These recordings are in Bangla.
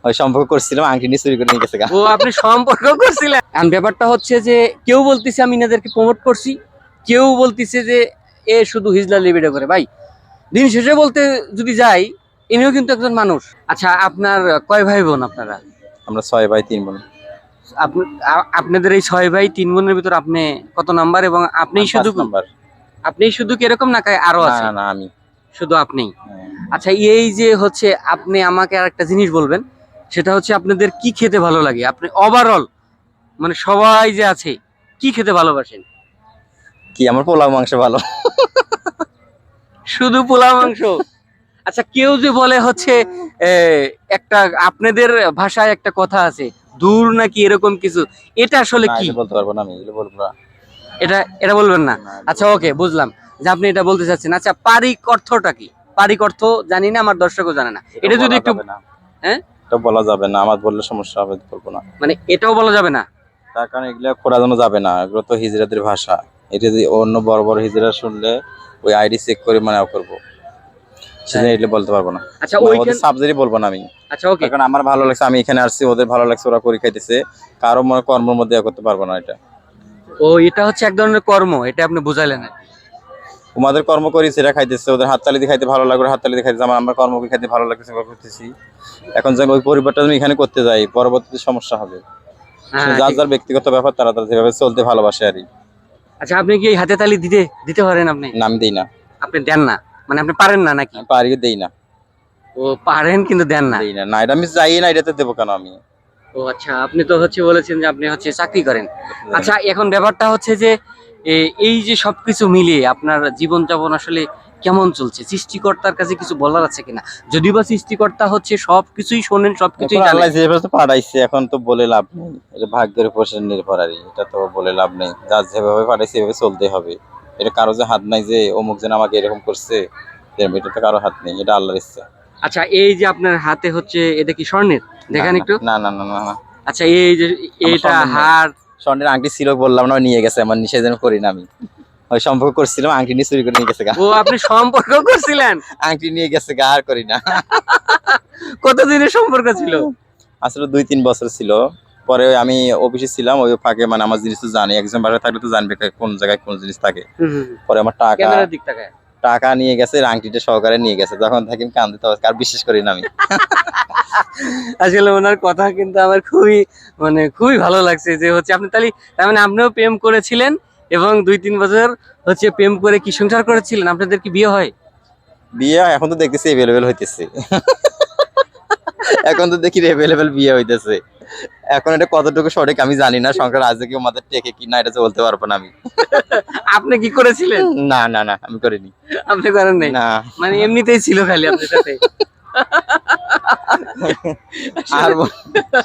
ওই সম্পর্ক করছিলাম, আংটি নিয়ে চুরি করে নিয়ে গেছে। ও আপনি সম্পর্ক করছিলেন। আর ব্যাপারটা হচ্ছে যে কেউ বলতেছে আমি ইনাদেরকে প্রমোট করছি, কেউ বলতেছে যে এ শুধু হিজলা লিবিডো করে। ভাই দিন শেষে বলতে যদি যাই, ইনিও কিন্তু একজন মানুষ। আচ্ছা আপনার কয় ভাই বোন আপনারা? আমরা 6 ভাই 3 বোন। আপনাদের এই 6 ভাই 3 বোনের ভিতর আপনি কত নাম্বার? এবং আপনিই শুধু নাম্বার? আপনিই শুধু কি এরকম না আরো আছে? না আমি শুধু আপনিই। আচ্ছা এই যে হচ্ছে আপনি আমাকে আরেকটা জিনিস বলবেন, সেটা হচ্ছে আপনাদের কি খেতে ভালো লাগে? আপনি ওভারঅল মানে সবাই যে আছে কি খেতে ভালোবাসেন? কি আমার পোলাও মাংস ভালো। শুধু পোলাও মাংস? আচ্ছা কেউ যে বলে হচ্ছে একটা আপনাদের ভাষায় একটা কথা আছে দূর নাকি এরকম কিছু, এটা আসলে কি? বলতে পারবো না, আমি এগুলো বলবো না। এটা বলবেন না? আচ্ছা ওকে, বুঝলাম যে আপনি এটা বলতে চাচ্ছেন। আচ্ছা পারিক অর্থটা কি? পারিক অর্থ জানি না, আমার দর্শকও জানে না, এটা যদি একটু। হ্যাঁ এটা বলা যাবে না, আমার বললে সমস্যা হবে, বলবো না। মানে এটাও বলা যাবে না? তার কারণ এগুলো খোঁড়ানো যাবে না, এগুলো তো হিজড়াদের ভাষা। এটা যদি অন্য বড় বড় হিজড়া শুনলে ওই আইডি চেক করে মানে করবো, সেজন্য এগুলো বলতে পারবো না। আচ্ছা ওদের সাবজেক্টই বলবো না আমি। আচ্ছা ওকে, কারণ আমার ভালো লাগছে, আমি এখানে আসছি, ওদের ভালো লাগছে, ওরা করে খাইতেছে, কারো মনে কর্মের মধ্যে করতে পারবো না এটা। ও এটা হচ্ছে এক ধরনের কর্ম, এটা আপনি বুঝাইলেন না? তোমাদের কর্ম করি সেটা খাইতেছে, ওদের হাততালি দিয়ে খাইতে ভালো লাগে, হাততালি দিয়ে খাইতেছে, আমার কর্ম খাইতে ভালো লাগতেছে, করতেছি। এখন যখন ওই পরিবারটা আমি এখানে করতে যাই, পরবর্তীতে সমস্যা হবে। যার যার ব্যক্তিগত ব্যাপার, তারা তারা যেভাবে চলতে ভালোবাসে আর কি। আচ্ছা আপনি কি হাতে তালি দিতে পারেন? আপনি নাম দেই না। আপনি দেন না মানে আপনি পারেন না নাকি? পারি, দেই না। ও পারেন কিন্তু দেন না? দেই না, না এটা আমি যাই না, এটাতে দেবো কেন আমি? ও আচ্ছা, আপনি তো হচ্ছে বলেছেন যে আপনি হচ্ছে চাকরি করেন। আচ্ছা এখন ব্যাপারটা হচ্ছে যে এই যে সবকিছু মিলিয়ে আপনার জীবনযাপন আসলে কেমন চলছে? সৃষ্টিকর্তার কাছে কিছু বলার আছে কিনা? যদিও বা সৃষ্টিকর্তা হচ্ছে সবকিছুই শোনেন, সবকিছুই জানেন। আল্লাহ যেভাবে পাঠাইছে এখন তো বলে লাভ নেই, এটা ভাগ্যের উপর নির্ভর আর এটা তো বলে লাভ নেই। যার যেভাবে পাঠাইছে এভাবে চলতে হবে। এটা কারো যে হাত নাই যে অমুক জন আমাকে এরকম করছে, এটা তো কারো হাত নেই, এটা আল্লাহর ইচ্ছা। আচ্ছা এই যে আপনার হাতে হচ্ছে এটা কি স্বর্ণের? দেখেন একটু। না না না না না। আচ্ছা এই যে এটা হার স্বর্ণের আংটি ছিল, বললাম না, নিয়ে গেছে, আমার নিষেধ করি না আমি। ওই সম্পর্ক করছিলাম, আংটি নিয়ে চুরি করে নিয়ে গেছে। ও আপনি সম্পর্ক করছিলেন? আংটি নিয়ে গেছে, আর করি না। কতদিনের সম্পর্ক ছিল? আসলে 2-3 বছর ছিল। পরে আমি অফিসে ছিলাম, ওই ফাঁকে মানে আমার জিনিস তো জানি, একজন বাসায় থাকলে তো জানবে কোন জায়গায় কোন জিনিস থাকে। পরে আমার টাকা নিয়ে গেছে, আংটিটা সহকারে নিয়ে গেছে, তখন থাকি কান্দিতে, আর বিশ্বাস করি না আমি। আসলে ওনার কথা কিন্তু আমার খুবই ভালো লাগছে যে হচ্ছে আপনি তার মানে আপনিও প্রেম করেছিলেন এবং 2-3 বছর হচ্ছে প্রেম করে কি সংসার করেছিলেন? আপনাদের কি বিয়ে হয়? বিয়ে এখন তো দেখতেছি এভেলেবেল হইতেছে। এখন তো দেখি এভেলেবেল বিয়ে হইতেছে। এখন এটা কতটুকু সঠিক আমি জানি না, সংসার আজ কি আমাদের টেকে কি না এটা তো বলতে পারবো না আমি। আপনি কি করেছিলেন? না না না, আমি করিনি। আপনি করেন নাই? না মানে এমনিতেই ছিল খালি আপনার সাথে? আর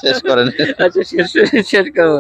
শেষ করেন। আচ্ছা শেষ করবো।